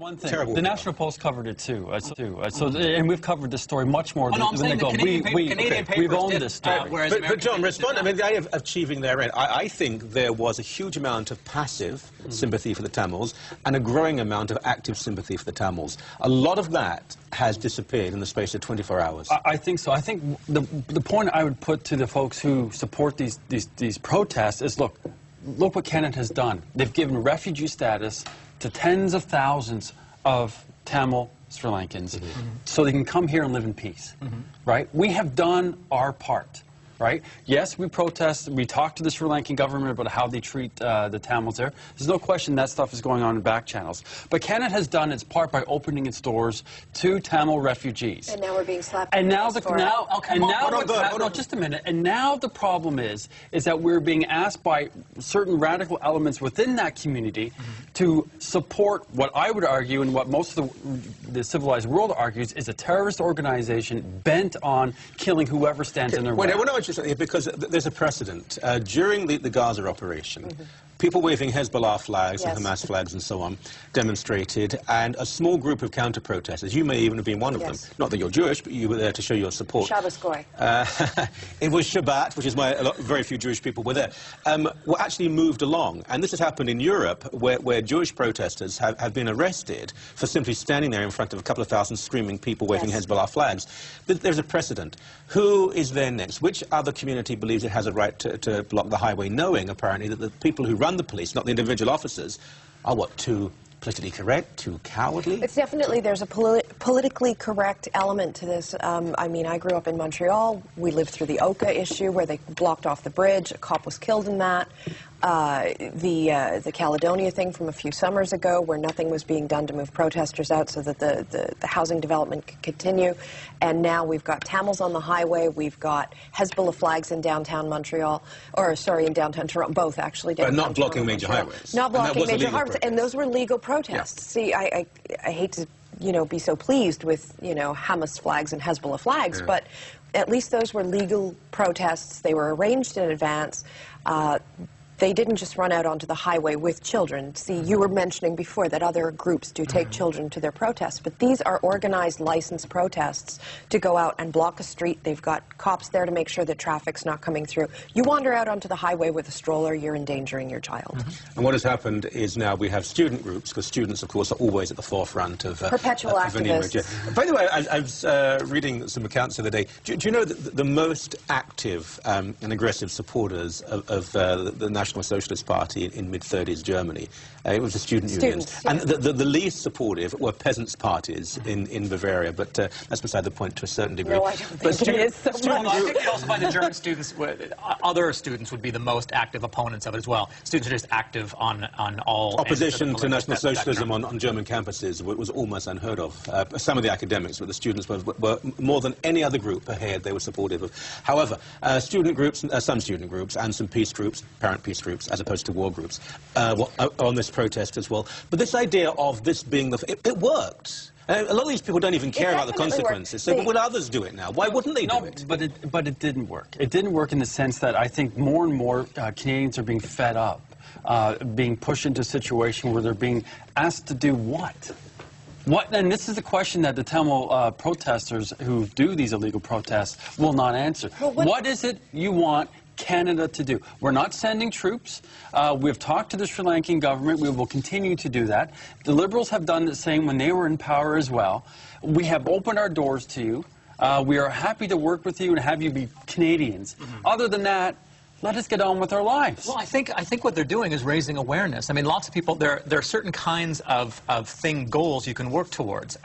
one thing. Terrible. The National Post covered it too. And we've covered this story much more than they go. We've owned this story. But John, respond. I mean, the idea of achieving their end. I think there was a huge amount of passive sympathy for the Tamils and a growing amount of active sympathy for the Tamils. A lot of that has disappeared in the space of 24 hours. I think so. I think the point I would put to the folks who support these protests is, look what Canada has done. They've given refugee status to tens of thousands of Tamil Sri Lankans so they can come here and live in peace, right? We have done our part, right? Yes, we protest. We talk to the Sri Lankan government about how they treat the Tamils there. There's no question that stuff is going on in back channels. But Canada has done its part by opening its doors to Tamil refugees. And now we're being slapped. And now just a minute. And now the problem is that we're being asked by certain radical elements within that community to support what I would argue and what most of the civilized world argues is a terrorist organization bent on killing whoever stands in their way. Because there's a precedent. During the Gaza operation, people waving Hezbollah flags and Hamas flags and so on demonstrated, and a small group of counter-protesters, you may even have been one of them, not that you're Jewish, but you were there to show your support. Shabbos Goy. It was Shabbat, which is why very few Jewish people were there, were actually moved along. And this has happened in Europe, where Jewish protesters have been arrested for simply standing there in front of a couple of thousand screaming people waving Hezbollah flags. There's a precedent. Who is there next? Which other community believes it has a right to block the highway, knowing, apparently, that the people who run the police, not the individual officers, are, what, too politically correct, too cowardly? It's definitely, there's a politically correct element to this. I mean, I grew up in Montreal. We lived through the Oka issue where they blocked off the bridge. A cop was killed in that. The Caledonia thing from a few summers ago where nothing was being done to move protesters out so that the housing development could continue. And now we've got Tamils on the highway, we've got Hezbollah flags in downtown Montreal, or sorry, in downtown Toronto, both actually. But not blocking major highways. Not blocking major highways, and those were legal protests. See, I hate to, be so pleased with, Hamas flags and Hezbollah flags, but at least those were legal protests. They were arranged in advance. They didn't just run out onto the highway with children. See, you were mentioning before that other groups do take children to their protests, but these are organized, licensed protests to go out and block a street. They've got cops there to make sure that traffic's not coming through. You wander out onto the highway with a stroller, you're endangering your child. And what has happened is now we have student groups, because students, of course, are always at the forefront of perpetual activists. By the way, I was reading some accounts the other day. Do you know that the most active and aggressive supporters of the National Socialist Party in mid-30s Germany, it was the student unions. And the least supportive were peasants' parties in Bavaria, but that's beside the point to a certain degree. No, I don't think it is so much. I think you also find the German students, other students would be the most active opponents of it as well. Students are just active on all opposition to National Socialism on German campuses was almost unheard of. Some of the academics, but the students were more than any other group ahead, they were supportive of. However, student groups, some student groups and some peace groups, parent peace groups, as opposed to war groups, on this protest as well. But this idea of this being it worked. A lot of these people don't even care about the consequences. So would others do it now? Why wouldn't they do it? But it didn't work. It didn't work in the sense that I think more and more Canadians are being fed up, being pushed into a situation where they're being asked to do what? And this is the question that the Tamil protesters who do these illegal protests will not answer. What is it you want Canada to do? We're not sending troops. We've talked to the Sri Lankan government. We will continue to do that. The Liberals have done the same when they were in power as well. We have opened our doors to you. We are happy to work with you and have you be Canadians. Other than that, let us get on with our lives. Well, I think what they're doing is raising awareness. I mean, lots of people, there are certain kinds of goals you can work towards.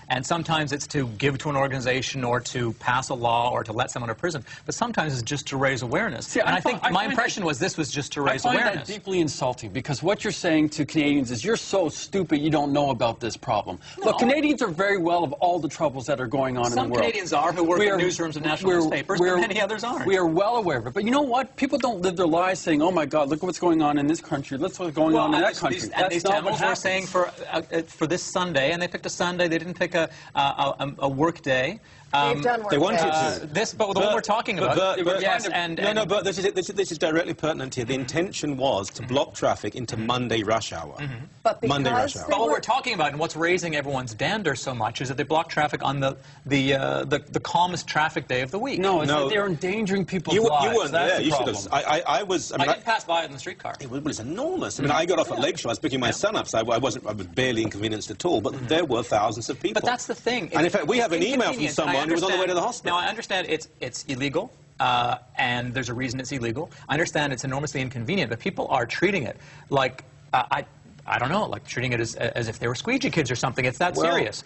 And sometimes it's to give to an organization or to pass a law or to let someone out of prison. But sometimes it's just to raise awareness. See, and I think my impression was this was just to raise awareness. I find that deeply insulting because what you're saying to Canadians is you're so stupid you don't know about this problem. No. Look, Canadians are very well of all the troubles that are going on in the world. Some Canadians are who work in newsrooms of national newspapers, but many others aren't. We are well aware of it. But you know what? People don't live their lives saying, oh my God, look what's going on in this country, look what's going on in that country. These Tamils were saying for this Sunday, and they picked a Sunday, they didn't pick a work day, They've done work They want you there. to. But the one we're talking about, yes, but this is directly pertinent here. The intention was to block traffic into Monday rush hour. But because Monday rush hour. But what we're talking about and what's raising everyone's dander so much is that they block traffic on the calmest traffic day of the week. No, it's that they're endangering people's You lives. weren't That's there. the You should problem. have. I was. I did pass by it in the streetcar. It's enormous. I mean, I got off at Lakeshore. I was picking my son up, so I was barely inconvenienced at all. But there were thousands of people. But that's the thing. And in fact, we have an email from Inconvenience, and I someone who was on the way to the understand- hospital. Now, I understand it's illegal, and there's a reason it's illegal. I understand it's enormously inconvenient, but people are treating it like, I don't know, like treating it as if they were squeegee kids or something. It's that serious.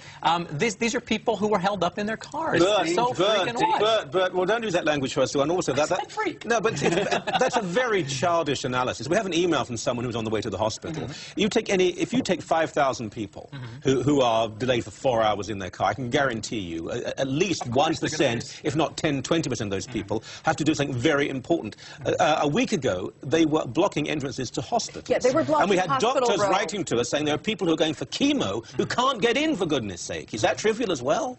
These are people who were held up in their cars. But well, don't use that language first of all. And also that freak. No, but that's a very childish analysis. We have an email from someone who was on the way to the hospital. If you take 5,000 people who are delayed for 4 hours in their car, I can guarantee you at least 1%, if not 10, 20% of those people have to do something very important. A week ago, they were blocking entrances to hospitals. Yeah, they were blocking and we had hospital doctors row. writing to us saying there are people who are going for chemo who can't get in, for goodness sake. Is that trivial as well?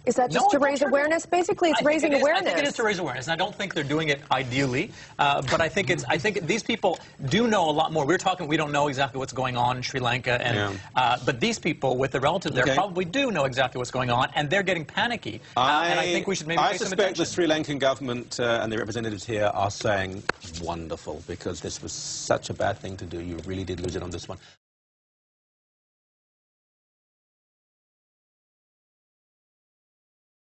Is that just to raise awareness? Basically, it's raising awareness. I think it is to raise awareness, and I don't think they're doing it ideally. But I think these people do know a lot more. We don't know exactly what's going on in Sri Lanka, and but these people with the relatives there probably do know exactly what's going on, and they're getting panicky. And I think we should maybe pay some attention. I suspect the Sri Lankan government and the representatives here are saying, wonderful, because this was such a bad thing to do. You really did lose it on this one.